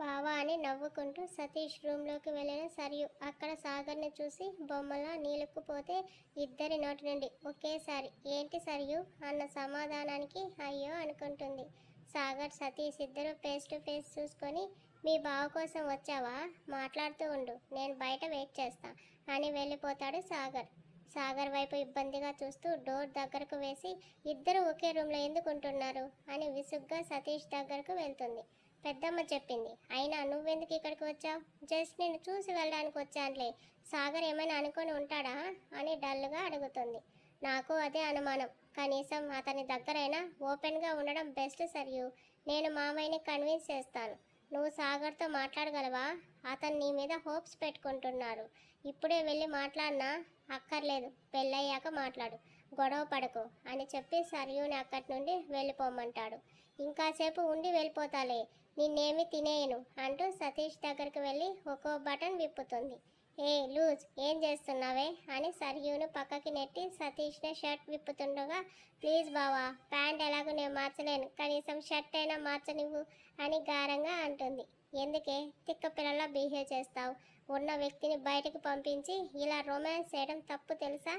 బావా అని నవ్వుకుంటూ సతీష్ రూమ్లోకి వెళ్ళిన సరియు అక్కడ సాగర్ని చూసి బొమ్మలా నీలుక్కుపోతే ఇద్దరి నోటి నుండి ఒకేసారి ఏంటి సరియు అన్న సమాధానానికి అయ్యో అనుకుంటుంది. సాగర్ సతీష్ ఇద్దరు ఫేస్ టు ఫేస్ చూసుకొని మీ బావ కోసం వచ్చావా, మాట్లాడుతూ ఉండు, నేను బయట వెయిట్ చేస్తా అని వెళ్ళిపోతాడు సాగర్. సాగర్ వైపు ఇబ్బందిగా చూస్తూ డోర్ దగ్గరకు వేసి ఇద్దరు ఒకే రూమ్లో ఎందుకు ఉంటున్నారు అని విసుగ్గా సతీష్ దగ్గరకు వెళ్తుంది. పెద్దమ్మ చెప్పింది, అయినా నువ్వెందుకు ఇక్కడికి వచ్చావు, జస్ట్ నేను చూసి వెళ్ళడానికి వచ్చానులే, సాగర్ ఏమైనా అనుకొని ఉంటాడా అని డల్గా అడుగుతుంది. నాకు అదే అనుమానం, కనీసం అతని దగ్గరైనా ఓపెన్గా ఉండడం బెస్ట్ సరియు, నేను మామయ్యని కన్విన్స్ చేస్తాను. నువ్వు సాగర్తో మాట్లాడగలవా, అతను నీ మీద హోప్స్ పెట్టుకుంటున్నారు. ఇప్పుడే వెళ్ళి మాట్లాడినా అక్కర్లేదు, పెళ్ళయ్యాక మాట్లాడు, గొడవ పడకు అని చెప్పి సరియుని అక్కడి నుండి వెళ్ళిపోమంటాడు. ఇంకాసేపు ఉండి వెళ్ళిపోతాలే, నిన్నేమి తినేయను అంటూ సతీష్ దగ్గరికి వెళ్ళి ఒక్కో బటన్ విప్పుతుంది. ఏ లూజ్, ఏం చేస్తున్నావే అని సరియును పక్కకి నెట్టి సతీష్నే షర్ట్ విప్పుతుండగా ప్లీజ్ బావా, ప్యాంట్ ఎలాగో నేను మార్చలేను, కనీసం షర్ట్ అయినా మార్చనివ్వు అని గారంగా అంటుంది. ఎందుకే తిక్క పిల్లలా బిహేవ్ చేస్తావు, ఉన్న వ్యక్తిని బయటకు పంపించి ఇలా రొమాన్స్ చేయడం తప్పు తెలుసా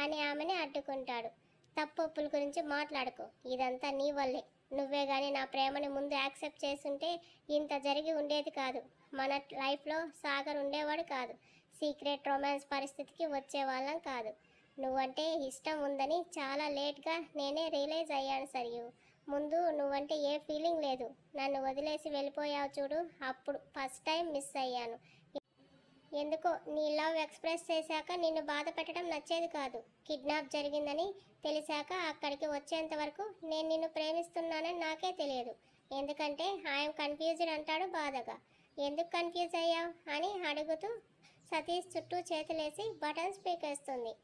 అని ఆమెని అడ్డుకుంటాడు. తప్పొప్పుల గురించి మాట్లాడుకో, ఇదంతా నీ వల్లే, నువ్వే కానీ నా ప్రేమని ముందు యాక్సెప్ట్ చేసుంటే ఇంత జరిగి ఉండేది కాదు, మన లైఫ్లో సాగర్ ఉండేవాడు కాదు, సీక్రెట్ రొమాన్స్ పరిస్థితికి వచ్చేవాళ్ళం కాదు. నువ్వంటే ఇష్టం ఉందని చాలా లేట్గా నేనే రియలైజ్ అయ్యాను సరియు, ముందు నువ్వంటే ఏ ఫీలింగ్ లేదు, నన్ను వదిలేసి వెళ్ళిపోయావు చూడు, అప్పుడు ఫస్ట్ టైం మిస్ అయ్యాను. ఎందుకో నీ లవ్ ఎక్స్ప్రెస్ చేశాక నిన్ను బాధ పెట్టడం నచ్చేది కాదు. కిడ్నాప్ జరిగిందని తెలిసాక అక్కడికి వచ్చేంత వరకు నేను నిన్ను ప్రేమిస్తున్నానని నాకే తెలియదు. ఎందుకంటే ఐఎమ్ కన్ఫ్యూజ్డ్ అంటాడు బాధగా. ఎందుకు కన్ఫ్యూజ్ అయ్యావు అని అడుగుతూ సతీష్ చుట్టూ చేతులేసి బటన్స్ పీకేస్తుంది.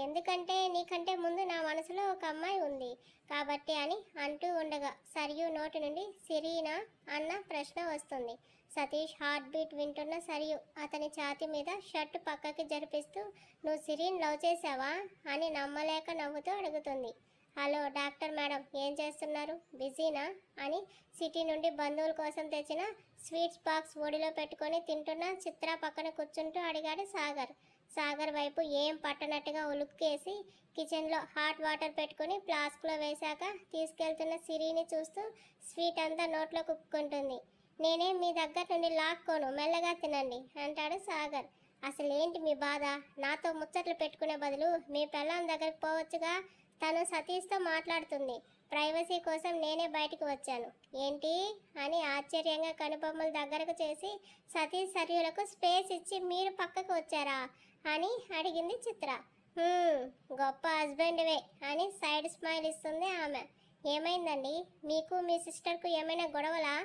ఎందుకంటే నీకంటే ముందు నా మనసులో ఒక అమ్మాయి ఉంది కాబట్టి అని అంటూ ఉండగా సరియు నోటి నుండి సిరీనా అన్న ప్రశ్న వస్తుంది. సతీష్ హార్ట్ బీట్ వింటున్న సరియు అతని ఛాతీ మీద షర్టు పక్కకి జరిపిస్తూ నువ్వు సిరీన్ లవ్ చేసావా అని నమ్మలేక నవ్వుతూ అడుగుతుంది. హలో డాక్టర్ మేడం, ఏం చేస్తున్నారు, బిజీనా అని సిటీ నుండి బంధువుల కోసం తెచ్చిన స్వీట్స్ బాక్స్ ఒడిలో పెట్టుకొని తింటున్న చిత్ర పక్కన కూర్చుంటూ అడిగాడు సాగర్. సాగర్ వైపు ఏం పట్టనట్టుగా ఉలుక్కేసి కిచెన్లో హాట్ వాటర్ పెట్టుకుని ఫ్లాస్క్లో వేశాక తీసుకెళ్తున్న సిరీని చూస్తూ స్వీట్ అంతా నోట్లో కుక్కుంటుంది. నేనేం మీ దగ్గర నుండి లాక్కోను, మెల్లగా తినండి అంటాడు సాగర్. అసలేంటి మీ బాధ, నాతో ముచ్చట్లు పెట్టుకునే బదులు మీ పెళ్ళాం దగ్గరకు పోవచ్చుగా, తను సతీష్తో మాట్లాడుతుంది, ప్రైవసీ కోసం నేనే బయటకు వచ్చాను. ఏంటి అని ఆశ్చర్యంగా కనుబొమ్మల దగ్గరకు చేసి సతీష్ సర్యులకు స్పేస్ ఇచ్చి మీరు పక్కకు వచ్చారా అని అడిగింది చిత్ర. గొప్ప హస్బెండ్వే అని సైడ్ స్మైల్ ఇస్తుంది ఆమె. ఏమైందండి, మీకు మీ సిస్టర్కు ఏమైనా గొడవలా,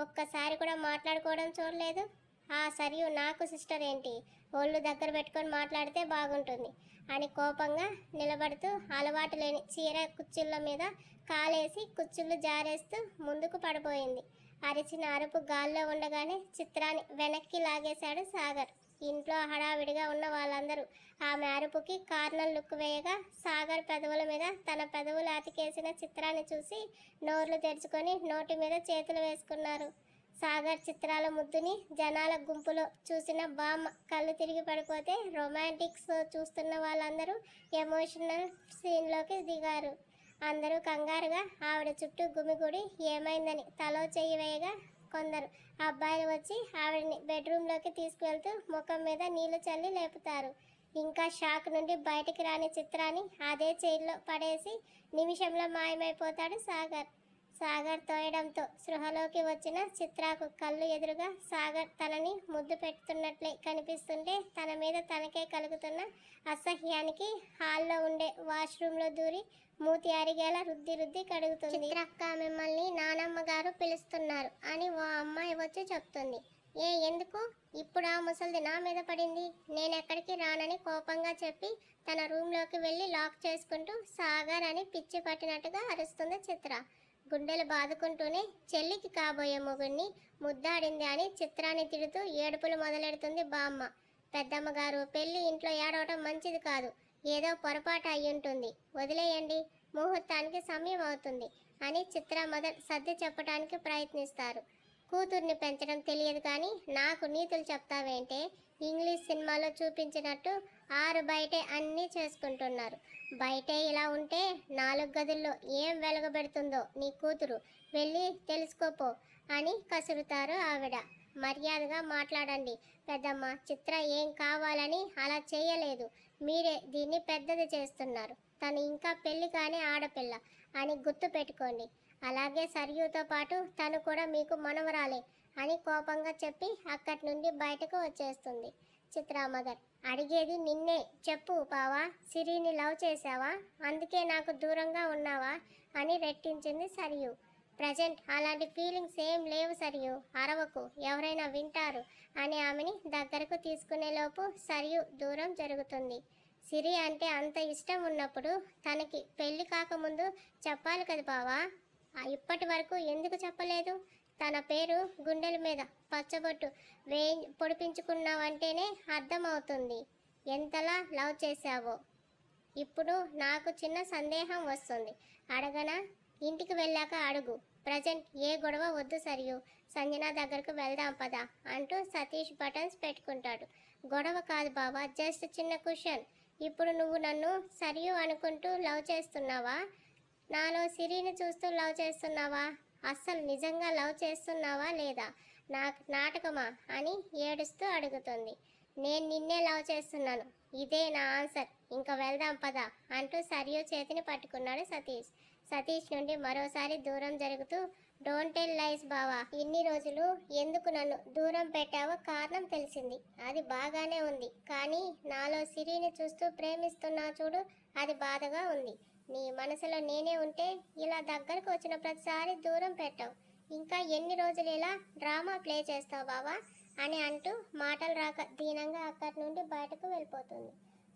ఒక్కసారి కూడా మాట్లాడుకోవడం చూడలేదు. ఆ సరియు నాకు సిస్టర్ ఏంటి, ఒళ్ళు దగ్గర పెట్టుకొని మాట్లాడితే బాగుంటుంది అని కోపంగా నిలబడుతూ అలవాటు లేని చీర కుచ్చుళ్ళ మీద కాలేసి కుచ్చుళ్ళు జారేస్తూ ముందుకు పడిపోయింది. అరిచిన అరుపు గాల్లో ఉండగానే చిత్రాన్ని వెనక్కి లాగేశాడు సాగర్. ఇంట్లో హడావిడిగా ఉన్న వాళ్ళందరూ ఆమె అరుపుకి కార్నర్ లుక్ వేయగా సాగర్ పెదవుల మీద తన పెదవులు అతికేసిన చిత్రాన్ని చూసి నోర్లు తెరుచుకొని నోటి మీద చేతులు వేసుకున్నారు. సాగర్ చిత్రాల ముద్దుని జనాల గుంపులో చూసిన బామ్మ కళ్ళు తిరిగి పడిపోతే రొమాంటిక్స్ చూస్తున్న వాళ్ళందరూ ఎమోషనల్ సీన్లోకి దిగారు. అందరూ కంగారుగా ఆవిడ చుట్టూ గుమిగూడి ఏమైందని తలో చెయ్యి వేయగా కొందరు అబ్బాయిలు వచ్చి ఆవిడని బెడ్రూమ్లోకి తీసుకువెళ్తూ ముఖం మీద నీళ్లు చల్లి లేపుతారు. ఇంకా షాక్ నుండి బయటికి రాని చిత్రాన్ని అదే చైర్లో పడేసి నిమిషంలో మాయమైపోతాడు సాగర్. సాగర్ తోయడంతో సృహలోకి వచ్చిన చిత్రకు కళ్ళు ఎదురుగా సాగర్ తనని ముద్దు పెడుతున్నట్లే కనిపిస్తుంటే తన మీద తనకే కలుగుతున్న అసహ్యానికి హాల్లో ఉండే వాష్రూమ్లో దూరి మూతి అరిగేలా రుద్ది రుద్ది కడుగుతుంది. చిత్రక్క, మిమ్మల్ని నానమ్మ గారు పిలుస్తున్నారు అని ఓ అమ్మాయి వచ్చి చెప్తుంది. ఎందుకు ఇప్పుడు ఆ ముసలిది నా మీద పడింది, నేనెక్కడికి రానని కోపంగా చెప్పి తన రూమ్లోకి వెళ్ళి లాక్ చేసుకుంటూ సాగర్ అని పిచ్చి పట్టినట్టుగా అరుస్తుంది చిత్ర. గుండెలు బాదుకుంటూనే చెల్లికి కాబోయే మొగుడిని ముద్దాడింది అని చిత్రాన్ని తిడుతూ ఏడుపులు మొదలెడుతుంది బామ్మ. పెద్దమ్మగారు, పెళ్ళి ఇంట్లో ఏడవటం మంచిది కాదు, ఏదో పొరపాటు అయ్యుంటుంది, వదిలేయండి, ముహూర్తానికి సమయం అవుతుంది అని చిత్ర మదర్ సర్ది చెప్పడానికి ప్రయత్నిస్తారు. కూతుర్ని పెంచడం తెలియదు కానీ నాకు నీతులు చెప్తావేంటే? ఇంగ్లీష్ సినిమాలో చూపించినట్టు ఆరు బయటే అన్నీ చేసుకుంటున్నారు. బయటే ఇలా ఉంటే 4 గదుల్లో ఏం వెలగబెడుతుందో నీ కూతురు, వెళ్ళి తెలుసుకోపో అని కసురుతారు ఆవిడ. మర్యాదగా మాట్లాడండి పెద్దమ్మ. చిత్ర ఏం కావాలని అలా చేయలేదు. మీరే దీన్ని పెద్దది చేస్తున్నారు. తను ఇంకా పెళ్లి కాని ఆడపిల్ల అని గుర్తు పెట్టుకోండి. అలాగే సరియుతో పాటు తను కూడా మీకు మనవరాలే అని కోపంగా చెప్పి అక్కడి నుండి బయటకు వచ్చేస్తుంది చిత్రా మదర్. అడిగేది నిన్నే, చెప్పు బావా. సిరిని లవ్ చేశావా? అందుకే నాకు దూరంగా ఉన్నావా అని రెట్టించింది సరియు. ప్రజెంట్ అలాంటి ఫీలింగ్స్ ఏం లేవు సరియు, అరవకు, ఎవరైనా వింటారు అని ఆమెని దగ్గరకు తీసుకునేలోపు సరియు దూరం జరుగుతుంది. సిరి అంటే అంత ఇష్టం ఉన్నప్పుడు తనకి పెళ్లి కాకముందు చెప్పాలి కదా బావా. ఇప్పటి వరకు ఎందుకు చెప్పలేదు? తన పేరు గుండెల మీద పచ్చబొట్టు పొడిపించుకున్నావంటేనే అర్థమవుతుంది ఎంతలా లవ్ చేశావో. ఇప్పుడు నాకు చిన్న సందేహం వస్తుంది, అడగనా? ఇంటికి వెళ్ళాక అడుగు. ప్రజెంట్ ఏ గొడవ వద్దు సరియు. సంజన దగ్గరకు వెళ్దాం పదా అంటూ సతీష్ బటన్స్ పెట్టుకుంటాడు. గొడవ కాదు బావా, జస్ట్ చిన్న క్వశ్చన్. ఇప్పుడు నువ్వు నన్ను సరియు అనుకుంటూ లవ్ చేస్తున్నావా? నాలో సిరిని చూస్తూ లవ్ చేస్తున్నావా? అస్సలు నిజంగా లవ్ చేస్తున్నావా లేదా? నాకు నాటకమా అని ఏడుస్తూ అడుగుతుంది. నేను నిన్నే లవ్ చేస్తున్నాను, ఇదే నా ఆన్సర్. ఇంకా వెళ్దాం పదా అంటూ సరియు చేతిని పట్టుకున్నాడు సతీష్. సతీష్ నుండి మరోసారి దూరం జరుగుతూ, డోంట్ టెల్ లైస్ బావా. ఇన్ని రోజులు ఎందుకు నన్ను దూరం పెట్టావో కారణం తెలిసింది. అది బాగానే ఉంది, కానీ నాలో సిరిని చూస్తూ ప్రేమిస్తున్నా చూడు, అది బాధగా ఉంది. నీ మనసులో నేనే ఉంటే ఇలా దగ్గరకు వచ్చిన ప్రతిసారి దూరం పెట్టావు. ఇంకా ఎన్ని రోజులు ఇలా డ్రామా ప్లే చేస్తావు బావా అని అంటూ మాటలు రాక దీనంగా అక్కడి నుండి బయటకు వెళ్ళిపోతుంది.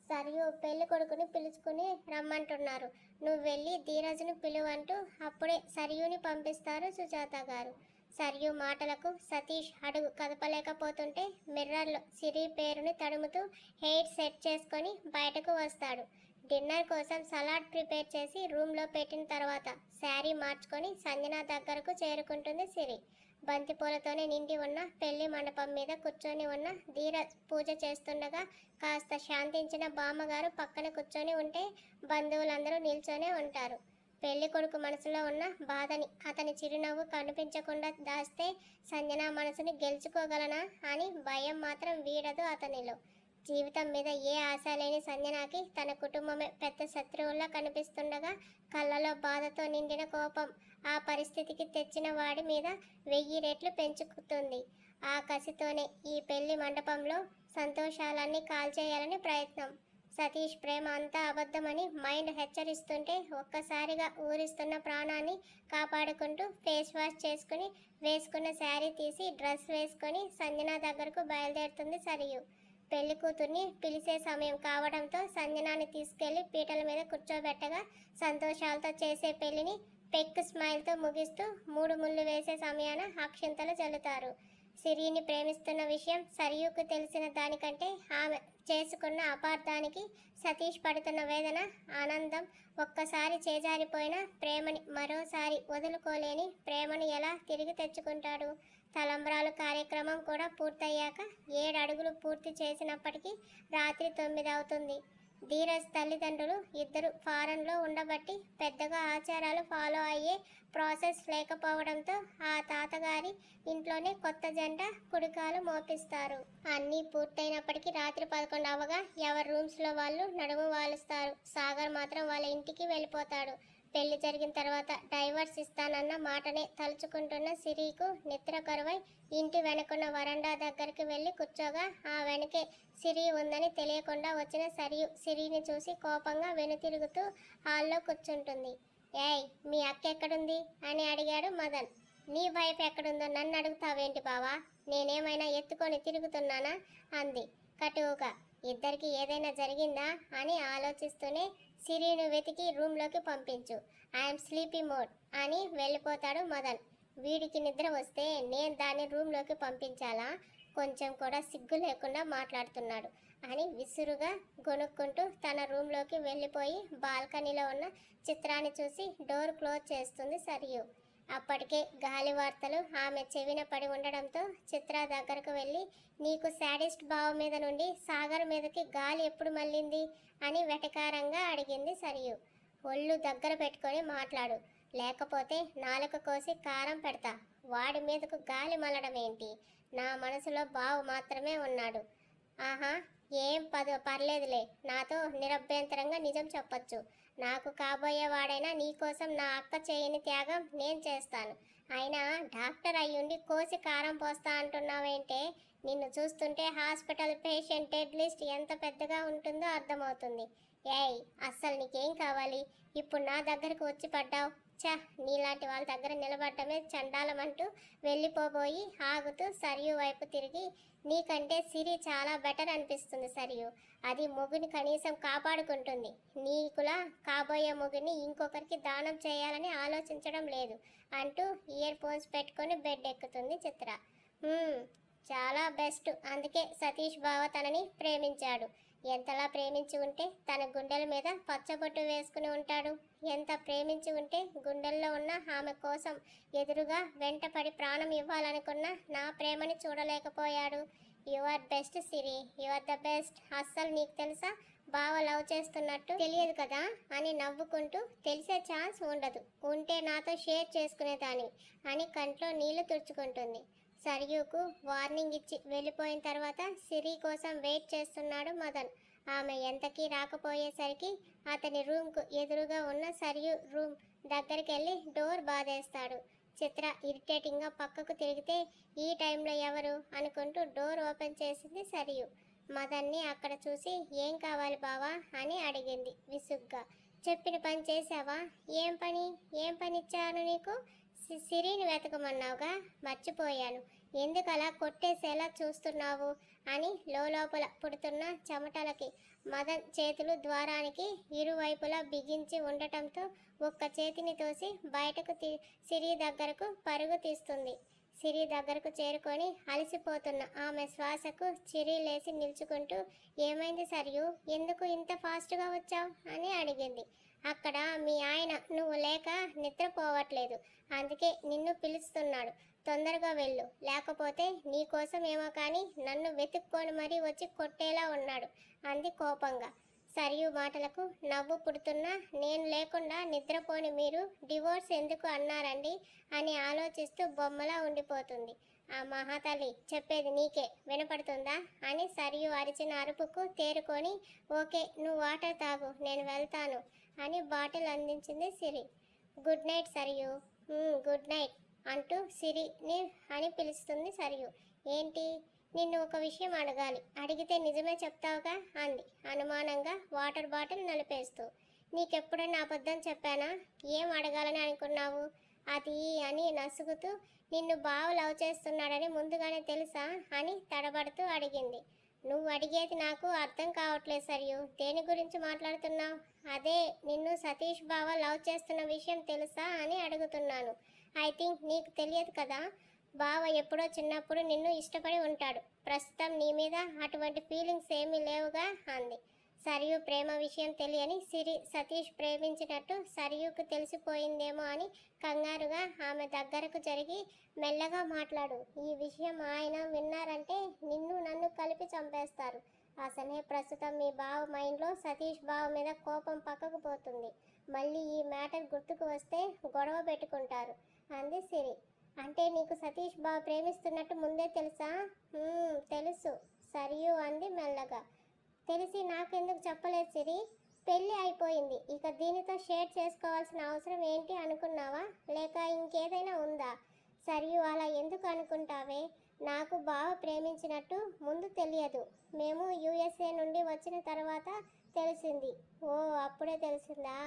సరియు పెళ్లి కొడుకుని పిలుచుకుని రమ్మంటున్నారు, నువ్వు వెళ్ళి ధీరజ్ను పిలువంటూ అప్పుడే సరియుని పంపిస్తారు సుజాత గారు. సరియు మాటలకు సతీష్ అడుగు కదపలేకపోతుంటే మిర్రర్లో సిరి పేరుని తడుముతూ హెయిర్ సెట్ చేసుకొని బయటకు వస్తాడు. డిన్నర్ కోసం సలాడ్ ప్రిపేర్ చేసి రూమ్లో పెట్టిన తర్వాత శారీ మార్చుకొని సంజన దగ్గరకు చేరుకుంటుంది సిరి. బంతిపూలతోనే నిండి ఉన్న పెళ్లి మండపం మీద కూర్చొని ఉన్న ధీరజ్ పూజ చేస్తుండగా కాస్త శాంతించిన బామ్మగారు పక్కన కూర్చొని ఉంటే బంధువులందరూ నిల్చొనే ఉంటారు. పెళ్లి కొడుకు మనసులో ఉన్న బాధని అతని చిరునవ్వు కనిపించకుండా దాస్తే సంజన మనసుని గెలుచుకోగలనా అని భయం మాత్రం వీడదు అతనిలో. జీవితం మీద ఏ ఆశ లేని సంజనకి తన కుటుంబమే పెద్ద శత్రువుల్లా కనిపిస్తుండగా కళ్ళలో బాధతో నిండిన కోపం ఆ పరిస్థితికి తెచ్చిన వాడి మీద 1000 రెట్లు పెంచుకుతుంది. ఆ కసితోనే ఈ పెళ్లి మండపంలో సంతోషాలన్నీ కాల్చేయాలని ప్రయత్నం. సతీష్ ప్రేమ అంతా అబద్ధమని మైండ్ హెచ్చరిస్తుంటే ఒక్కసారిగా ఊరిస్తున్న ప్రాణాన్ని కాపాడుకుంటూ ఫేస్ వాష్ చేసుకుని వేసుకున్న శారీ తీసి డ్రెస్ వేసుకొని సంజన దగ్గరకు బయలుదేరుతుంది సరియు. పెళ్లి కూతుర్ని పిలిచే సమయం కావడంతో సంజనాని తీసుకెళ్లి పీటల మీద కూర్చోబెట్టగా సంతోషాలతో చేసే పెళ్లిని పెక్ స్మైల్తో ముగిస్తూ 3 ముళ్ళు వేసే సమయాన అక్షింతలు చల్లుతారు. సిరిని ప్రేమిస్తున్న విషయం సరియుకు తెలిసిన దానికంటే ఆమె చేసుకున్న అపార్థానికి సతీష్ పడుతున్న వేదన, ఆనందం, ఒక్కసారి చేజారిపోయిన ప్రేమని మరోసారి వదులుకోలేని ప్రేమను ఎలా తిరిగి తెచ్చుకుంటాడు? తలంబ్రాలు కార్యక్రమం కూడా పూర్తయ్యాక 7 అడుగులు పూర్తి చేసినప్పటికీ రాత్రి 9 అవుతుంది. ధీరజ్ తల్లిదండ్రులు ఇద్దరు ఫారెన్లో ఉండబట్టి పెద్దగా ఆచారాలు ఫాలో అయ్యే ప్రాసెస్ లేకపోవడంతో ఆ తాతగారి ఇంట్లోనే కొత్త జంట కుడికాలు మోపిస్తారు. అన్నీ పూర్తయినప్పటికీ రాత్రి 11 అవగా ఎవరి రూమ్స్లో వాళ్ళు నడుము వాలుస్తారు. సాగర్ మాత్రం వాళ్ళ ఇంటికి వెళ్ళిపోతాడు. పెళ్లి జరిగిన తర్వాత డైవర్స్ ఇస్తానన్న మాటనే తలుచుకుంటున్న సిరికి నిద్ర కరువై ఇంటి వెనుకున్న వరండా దగ్గరికి వెళ్ళి కూర్చోగా ఆ వెనకే సిరి ఉందని తెలియకుండా వచ్చిన సరియు సిరిని చూసి కోపంగా వెనుతిరుగుతూ హాల్లో కూర్చుంటుంది. ఏయ్, మీ అక్క ఎక్కడుంది అని అడిగాడు మదన్. నీ వైఫ్ ఎక్కడుందో నన్ను అడుగుతావేంటి బావా? నేనేమైనా ఎత్తుకొని తిరుగుతున్నానా అంది కటువుగా. ఇద్దరికి ఏదైనా జరిగిందా అని ఆలోచిస్తూనే సిరిను వెతికి రూమ్లోకి పంపించు, ఐఎమ్ స్లీపీ మోడ్ అని వెళ్ళిపోతాడు మదన్. వీడికి నిద్ర వస్తే నేను దాన్ని రూమ్లోకి పంపించాలా? కొంచెం కూడా సిగ్గు లేకుండా మాట్లాడుతున్నాడు అని విసురుగా గొనుక్కుంటూ తన రూమ్లోకి వెళ్ళిపోయి బాల్కనీలో ఉన్న చిత్రాన్ని చూసి డోర్ క్లోజ్ చేస్తుంది సరియు. అప్పటికే గాలి వార్తలు ఆమె చెవిన పడి ఉండడంతో చిత్ర దగ్గరకు వెళ్ళి, నీకు శాడిస్ట్ బావ మీద నుండి సాగర్ మీదకి గాలి ఎప్పుడు మళ్ళింది అని వెటకారంగా అడిగింది సరియు. ఒళ్ళు దగ్గర పెట్టుకొని మాట్లాడు, లేకపోతే నాలుక కోసి కారం పెడతా. వాడి మీదకు గాలి మళ్ళడం ఏంటి? నా మనసులో బావు మాత్రమే ఉన్నాడు. ఆహా, ఏం పర్లేదులే, నాతో నిరభ్యంతరంగా నిజం చెప్పొచ్చు. నాకు కాబోయేవాడైనా నీకోసం నా అక్క చేయని త్యాగం నేను చేస్తాను. అయినా డాక్టర్ అయ్యుండి కోసి కారం పోస్తా అంటున్నావేంటే? నిన్ను చూస్తుంటే హాస్పిటల్ పేషెంట్ డెడ్ లిస్ట్ ఎంత పెద్దగా ఉంటుందో అర్థమవుతుంది. ఏయ్, అస్సలు నీకేం కావాలి? ఇప్పుడు నా దగ్గరకు వచ్చి పడ్డావు. చ, నీలాంటి వాళ్ళ దగ్గర నిలబడ్డమే చండాలమంటూ వెళ్ళిపోబోయి ఆగుతూ సరియు వైపు తిరిగి, నీకంటే సిరి చాలా బెటర్ అనిపిస్తుంది సరియు. అది మొగుని కనీసం కాపాడుకుంటుంది. నీకులా కాబోయే మొగుని ఇంకొకరికి దానం చేయాలని ఆలోచించడం లేదు అంటూ ఇయర్ ఫోన్స్ పెట్టుకొని బెడ్ ఎక్కుతుంది చిత్ర. చాలా బెస్ట్, అందుకే సతీష్ బావ తనని ప్రేమించాడు. ఎంతలా ప్రేమించి ఉంటే తన గుండెల మీద పచ్చబొట్టు వేసుకుని ఉంటాడు. ఎంత ప్రేమించి ఉంటే గుండెల్లో ఉన్న ఆమె కోసం ఎదురుగా వెంటపడి ప్రాణం ఇవ్వాలనుకున్న నా ప్రేమని చూడలేకపోయాడు. You are best Siri, you are the best. అస్సలు నీకు తెలుసా, బావ లవ్ చేస్తున్నట్టు తెలియదు కదా అని నవ్వుకుంటూ, తెలిసే ఛాన్స్ ఉండదు, ఉంటే నాతో షేర్ చేసుకునేదాన్ని అని కంట్లో నీళ్లు తుడుచుకుంటుంది. సరియుకు వార్నింగ్ ఇచ్చి వెళ్ళిపోయిన తర్వాత సిరి కోసం వెయిట్ చేస్తున్నాడు మదన్. ఆమె ఎంతకీ రాకపోయేసరికి అతని రూమ్కు ఎదురుగా ఉన్న సరియు రూమ్ దగ్గరికి వెళ్ళి డోర్ బాధేస్తాడు. చిత్ర ఇరిటేటింగ్గా పక్కకు తిరిగితే ఈ టైంలో ఎవరు అనుకుంటూ డోర్ ఓపెన్ చేసింది సరియు. మదన్ని అక్కడ చూసి, ఏం కావాలి బావా అని అడిగింది విసుగ్గా. చెప్పిన పని చేసావా? ఏం పని ఇచ్చాను నీకు? సిరిని వెతకమన్నావుగా, మర్చిపోయాను. ఎందుకు అలా కొట్టేసేలా చూస్తున్నావు అని లోపల పుడుతున్న చెమటలకి మదన్ చేతులు ద్వారానికి ఇరువైపులా బిగించి ఉండటంతో ఒక్క చేతిని తోసి బయటకు సిరి దగ్గరకు పరుగు తీస్తుంది. సిరి దగ్గరకు చేరుకొని అలసిపోతున్న ఆమె శ్వాసకు చిరి లేచి నిల్చుకుంటూ, ఏమైంది సరియు, ఎందుకు ఇంత ఫాస్ట్గా వచ్చావు అని అడిగింది. అక్కడ మీ ఆయన నువ్వు లేక నిద్రపోవట్లేదు, అందుకే నిన్ను పిలుస్తున్నాడు. తొందరగా వెళ్ళు, లేకపోతే నీకోసం ఏమో కానీ నన్ను వెతుక్కొని మరీ వచ్చి కొట్టేలా ఉన్నాడు అంది కోపంగా. సరియు మాటలకు నవ్వు పుడుతున్నా, నేను లేకుండా నిద్రపోని మీరు డివోర్స్ ఎందుకు అన్నారండి అని ఆలోచిస్తూ బొమ్మలా ఉండిపోతుంది. ఆ మహాతల్లి చెప్పేది నీకే వినపడుతుందా అని సరియు అరిచిన అరుపుకు తేరుకొని, ఓకే, నువ్వు వాటర్ తాగు, నేను వెళ్తాను అని బాటిల్ అందించింది Siri. Good night Sarayu. Good night అంటూ సిరిని అని పిలుస్తుంది సరియు. ఏంటి? నిన్ను ఒక విషయం అడగాలి, అడిగితే నిజమే చెప్తావుగా అంది అనుమానంగా వాటర్ బాటిల్ నలిపేస్తూ. నీకెప్పుడైనా అబద్ధం చెప్పానా? ఏం అడగాలని అనుకున్నావు? అది అని నసుగుతూ, నిన్ను బావ లవ్ చేస్తున్నాడని ముందుగానే తెలుసా అని తడబడుతూ అడిగింది. నువ్వు అడిగేది నాకు అర్థం కావట్లేదు సరియు, దేని గురించి మాట్లాడుతున్నావు? అదే, నిన్ను సతీష్ బావ లవ్ చేస్తున్న విషయం తెలుసా అని అడుగుతున్నాను. ఐ థింక్ నీకు తెలియదు కదా, బావ ఎప్పుడో చిన్నప్పుడు నిన్ను ఇష్టపడి ఉంటాడు. ప్రస్తుతం నీ మీద అటువంటి ఫీలింగ్స్ ఏమీ లేవుగా అంది. సరియు ప్రేమ విషయం తెలియని సిరి సతీష్ ప్రేమించినట్టు సరియుకు తెలిసిపోయిందేమో అని కంగారుగా ఆమె దగ్గరకు జరిగి, మెల్లగా మాట్లాడు, ఈ విషయం ఆయన విన్నారంటే నిన్ను నన్ను కలిపి చంపేస్తారు. అసలే ప్రస్తుతం మీ బావ మైండ్లో సతీష్ బావ మీద కోపం పక్కకు పోతుంది. మళ్ళీ ఈ మ్యాటర్ గుర్తుకు వస్తే గొడవ పెట్టుకుంటారు అంది సిరి. అంటే నీకు సతీష్ బావ ప్రేమిస్తున్నట్టు ముందే తెలుసా? తెలుసు సరియు అంది మెల్లగా. తెలిసి నాకెందుకు చెప్పలేదు సిరి? పెళ్ళి అయిపోయింది, ఇక దీనితో షేర్ చేసుకోవాల్సిన అవసరం ఏంటి అనుకున్నావా, లేక ఇంకేదైనా ఉందా? సరియు అలా ఎందుకు అనుకుంటావే? నాకు బావ ప్రేమించినట్టు ముందు తెలియదు, మేము యుఎస్ఏ నుండి వచ్చిన తర్వాత తెలిసింది. ఓ, అప్పుడే తెలిసిందా?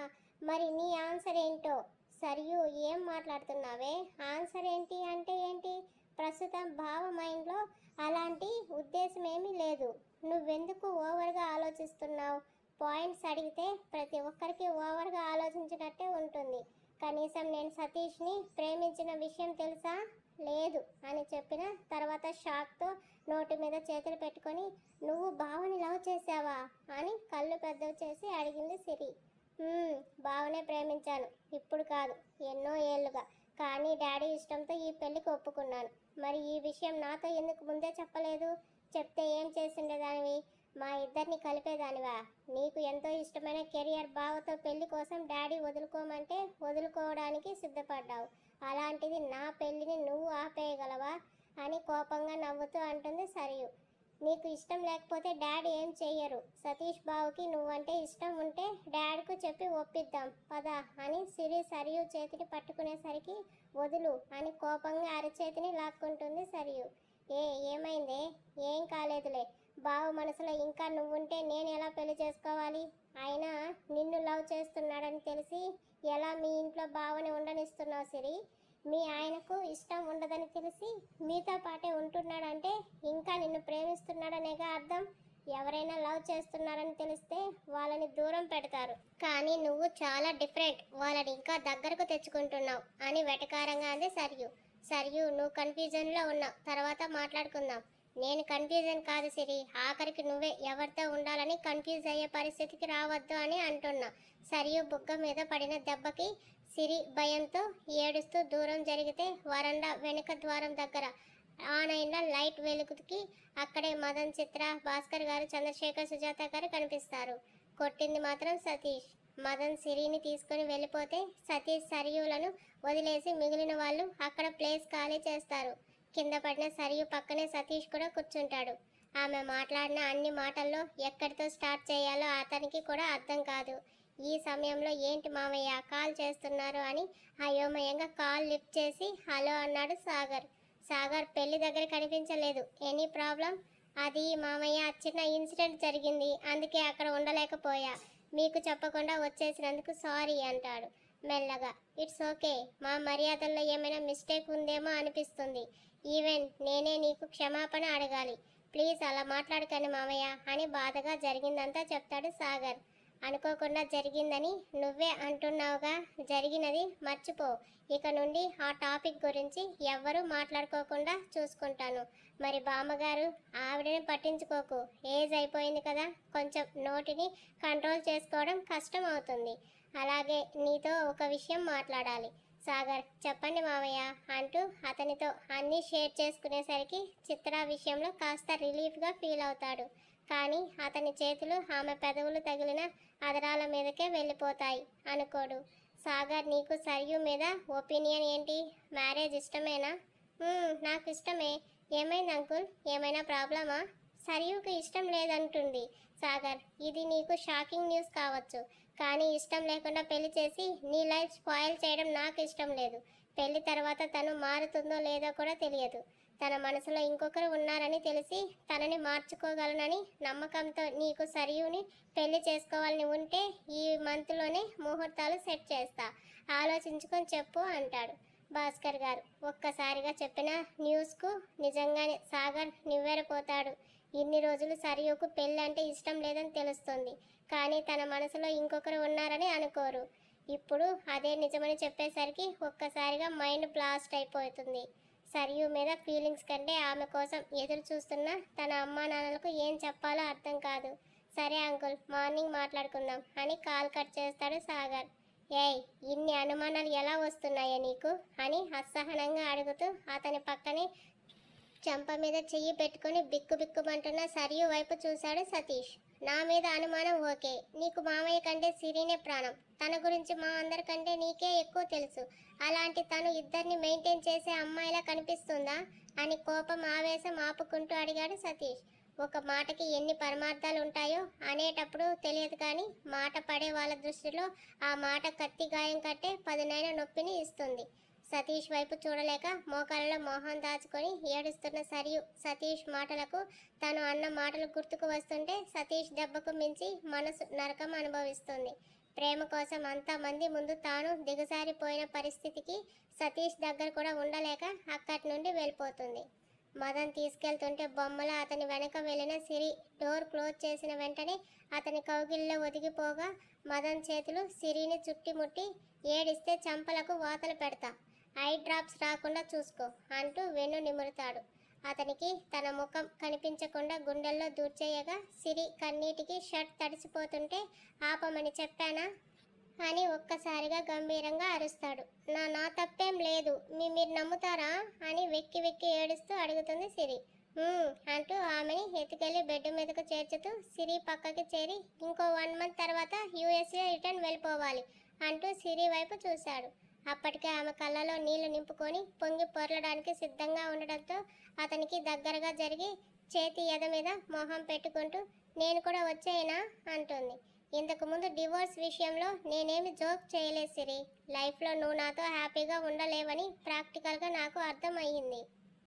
మరి నీ ఆన్సర్ ఏంటో? సరియు, ఏం మాట్లాడుతున్నావే? ఆన్సర్ ఏంటి అంటే ఏంటి? ప్రస్తుతం బావ మైండ్లో అలాంటి ఉద్దేశం ఏమీ లేదు. నువ్వెందుకు ఓవర్గా ఆలోచిస్తున్నావు? పాయింట్స్ అడిగితే ప్రతి ఒక్కరికి ఓవర్గా ఆలోచించినట్టే ఉంటుంది. కనీసం నేను సతీష్ని ప్రేమించిన విషయం తెలుసా? లేదు అని చెప్పిన తర్వాత షాక్తో నోటి మీద చేతులు పెట్టుకొని, నువ్వు బావని లవ్ చేసావా అని కళ్ళు పెద్దవి చేసి అడిగింది సిరి. బావనే ప్రేమించాను, ఇప్పుడు కాదు, ఎన్నో ఏళ్ళుగా. కానీ డాడీ ఇష్టంతో ఈ పెళ్లికి ఒప్పుకున్నాను. మరి ఈ విషయం నాతో ఎందుకు ముందే చెప్పలేదు? చెప్తే ఏం చేసిండేదానివి? మా ఇద్దరిని కలిపేదానివా? నీకు ఎంతో ఇష్టమైన కెరియర్ బావతో పెళ్లి కోసం డాడీ వదులుకోమంటే వదులుకోవడానికి సిద్ధపడ్డావు. అలాంటిది నా పెళ్లిని నువ్వు ఆపేయగలవా అని కోపంగా నవ్వుతూ అంటుంది సరియు. నీకు ఇష్టం లేకపోతే డాడీ ఏం చెయ్యరు. సతీష్ బావుకి నువ్వంటే ఇష్టం ఉంటే డాడీకు చెప్పి ఒప్పిద్దాం పదా అని సిరి సరియు చేతిని పట్టుకునేసరికి వదులు అని కోపంగా అరచేతిని లాక్కుంటుంది సరియు. ఏమైందే? ఏం కాలేదులే. బావు మనసులో ఇంకా నువ్వుంటే నేను ఎలా పెళ్లి చేసుకోవాలి? అయినా నిన్ను లవ్ చేస్తున్నాడని తెలిసి ఎలా మీ ఇంట్లో బావని ఉండనిస్తున్నావు సిరి? మీ ఆయనకు ఇష్టం ఉండదని తెలిసి మీతో పాటే ఉంటున్నాడంటే ఇంకా నిన్ను ప్రేమిస్తున్నాడనేగా అర్థం. ఎవరైనా లవ్ చేస్తున్నారని తెలిస్తే వాళ్ళని దూరం పెడతారు. కానీ నువ్వు చాలా డిఫరెంట్. వాళ్ళని ఇంకా దగ్గరకు తెచ్చుకుంటున్నావు అని వెటకారంగా అంది సరియు. సరియు, నువ్వు కన్ఫ్యూజన్లో ఉన్నావు. తర్వాత మాట్లాడుకుందాం. నేను కన్ఫ్యూజన్ కాదు సిరి. ఆఖరికి నువ్వే ఎవరితో ఉండాలని కన్ఫ్యూజ్ అయ్యే పరిస్థితికి రావద్దు అని అంటున్నా. సరియు బుగ్గ మీద పడిన దెబ్బకి సిరి భయంతో ఏడుస్తూ దూరం జరిగితే వరండా వెనుక ద్వారం దగ్గర ఆన్ అయిన లైట్ వెలుగుకి అక్కడే మదన్, చిత్ర, భాస్కర్ గారు, చంద్రశేఖర్, సుజాత గారు కనిపిస్తారు. కొట్టింది మాత్రం సతీష్. మదన్ సిరిని తీసుకుని వెళ్ళిపోతే సతీష్ సరియులను వదిలేసి మిగిలిన వాళ్ళు అక్కడ ప్లేస్ ఖాళీ చేస్తారు. కింద పడిన సరియు పక్కనే సతీష్ కూడా కూర్చుంటాడు. ఆమె మాట్లాడిన అన్ని మాటల్లో ఎక్కడితో స్టార్ట్ చేయాలో అతనికి కూడా అర్థం కాదు. ఈ సమయంలో ఏంటి మామయ్య కాల్ చేస్తున్నారు అని అయోమయంగా కాల్ లిఫ్ట్ చేసి హలో అన్నాడు సాగర్. సాగర్ పెళ్లి దగ్గర కనిపించలేదు. Any problem? అది మామయ్య చిన్న ఇన్సిడెంట్ జరిగింది, అందుకే అక్కడ ఉండలేకపోయా. మీకు చెప్పకుండా వచ్చేసినందుకు సారీ అంటాడు మెల్లగా. It's okay. మా మర్యాదల్లో ఏమైనా మిస్టేక్ ఉందేమో అనిపిస్తుంది. ఈవెన్ నేనే నీకు క్షమాపణ అడగాలి. ప్లీజ్ అలా మాట్లాడకండి మామయ్య అని బాధగా జరిగిందంతా చెప్తాడు సాగర్. అనుకోకుండా జరిగిందని నువ్వే అంటున్నావుగా, జరిగినది మర్చిపో. ఇక నుండి ఆ టాపిక్ గురించి ఎవ్వరూ మాట్లాడుకోకుండా చూసుకుంటాను. మరి బామ్మగారు, ఆవిడని పట్టించుకోకు. ఏజ్ అయిపోయింది కదా, కొంచెం నోటిని కంట్రోల్ చేసుకోవడం కష్టం అవుతుంది. అలాగే నీతో ఒక విషయం మాట్లాడాలి. సాగర్, చెప్పండి మావయ్య అంటూ అతనితో అన్నీ షేర్ చేసుకునేసరికి చిత్ర విషయంలో కాస్త రిలీఫ్గా ఫీల్ అవుతాడు. కానీ అతని చేతులు ఆమె పెదవులు తగిలిన అదరాల మీదకే వెళ్ళిపోతాయి అనుకోడు. సాగర్, నీకు సరియు మీద ఒపీనియన్ ఏంటి? మ్యారేజ్ ఇష్టమేనా? నాకు ఇష్టమే. ఏమైంది అంకుల్? ఏమైనా ప్రాబ్లమా? సరియుకు ఇష్టం లేదంటుంది సాగర్. ఇది నీకు షాకింగ్ న్యూస్ కావచ్చు, కానీ ఇష్టం లేకుండా పెళ్లి చేసి నీ లైఫ్ స్పాయిల్ చేయడం నాకు ఇష్టం లేదు. పెళ్లి తర్వాత తను మారుతుందో లేదో కూడా తెలియదు. తన మనసులో ఇంకొకరు ఉన్నారని తెలిసి తనని మార్చుకోగలనని నమ్మకంతో నీకు సరియుని పెళ్లి చేసుకోవాలని ఉంటే ఈ మంత్లోనే ముహూర్తాలు సెట్ చేస్తా. ఆలోచించుకొని చెప్పు అంటాడు భాస్కర్ గారు. ఒక్కసారిగా చెప్పిన న్యూస్కు నిజంగానే సాగర్ నివ్వెరపోతాడు. ఇన్ని రోజులు సరియుకు పెళ్ళి అంటే ఇష్టం లేదని తెలుస్తుంది, కానీ తన మనసులో ఇంకొకరు ఉన్నారని అనుకోరు. ఇప్పుడు అదే నిజమని చెప్పేసరికి ఒక్కసారిగా మైండ్ బ్లాస్ట్ అయిపోతుంది. సరియు మీద ఫీలింగ్స్ కంటే ఆమె కోసం ఎదురు చూస్తున్న తన అమ్మా నాన్నలకు ఏం చెప్పాలో అర్థం కాదు. సరే అంకుల్, మార్నింగ్ మాట్లాడుకుందాం అని కాల్ కట్ చేస్తాడు సాగర్. ఏయ్, ఇన్ని అనుమానాలు ఎలా వస్తున్నాయో నీకు అని అసహనంగా అడుగుతూ అతని పక్కనే చెంప మీద చెయ్యి పెట్టుకుని బిక్కుబిక్కుమంటున్న సరియు వైపు చూశాడు సతీష్. నా మీద అనుమానం ఓకే, నీకు మామయ్య కంటే సిరినే ప్రాణం. తన గురించి మా అందరికంటే నీకే ఎక్కువ తెలుసు. అలాంటి తను ఇద్దరిని మెయింటైన్ చేసే అమ్మాయిలా కనిపిస్తుందా అని కోపం ఆవేశం ఆపుకుంటూ అడిగాడు సతీష్. ఒక మాటకి ఎన్ని పరమార్థాలు ఉంటాయో అనేటప్పుడు తెలియదు, కానీ మాట పడే వాళ్ళ దృష్టిలో ఆ మాట కత్తి గాయం కట్టే పదునైన నొప్పిని ఇస్తుంది. సతీష్ వైపు చూడలేక మోకాళ్ళలో మొహం దాచుకొని ఏడుస్తున్న సరియు సతీష్ మాటలకు తను అన్న మాటలు గుర్తుకు వస్తుంటే సతీష్ దెబ్బకు మించి మనసు నరకం అనుభవిస్తుంది. ప్రేమ కోసం అంతమంది ముందు తాను దిగజారిపోయిన పరిస్థితికి సతీష్ దగ్గర కూడా ఉండలేక అక్కడి నుండి వెళ్ళిపోతుంది. మదన్ తీసుకెళ్తుంటే బొమ్మల అతని వెనక వెళ్ళిన సిరి డోర్ క్లోజ్ చేసిన వెంటనే అతని కౌగిల్లో ఒదిగిపోగా మదన్ చేతులు సిరిని చుట్టిముట్టి ఏడిస్తే చంపలకు వాతలు పెడతా, ఐ డ్రాప్స్ రాకుండా చూసుకో అంటూ వెన్ను నిమురుతాడు. అతనికి తన ముఖం కనిపించకుండా గుండెల్లో దూర్చేయగా సిరి కన్నీటికి షర్ట్ తడిసిపోతుంటే ఆపమని చెప్పానా అని ఒక్కసారిగా గంభీరంగా అరుస్తాడు. నా తప్పేం లేదు, మీరు నమ్ముతారా అని వెక్కి వెక్కి ఏడుస్తూ అడుగుతుంది సిరి. అంటూ ఆమెని ఎత్తుకెళ్లి బెడ్ మీదకు చేర్చుతూ సిరి పక్కకి చేరి ఇంకో 1 మంత్ తర్వాత యూఎస్ఏ రిటర్న్ వెళ్ళిపోవాలి అంటూ సిరి వైపు చూశాడు. అప్పటికే ఆమె కళ్ళలో నీళ్లు నింపుకొని పొంగి పొర్లడానికి సిద్ధంగా ఉండడంతో అతనికి దగ్గరగా జరిగి చేతి ఎద మీద మొహం పెట్టుకుంటూ నేను కూడా వచ్చేయనా అంటుంది. ఇంతకు ముందు డివోర్స్ విషయంలో నేనేమి జోక్ చేయలేదు సిరి. లైఫ్లో నువ్వు నాతో హ్యాపీగా ఉండలేవని ప్రాక్టికల్గా నాకు అర్థం అయ్యింది.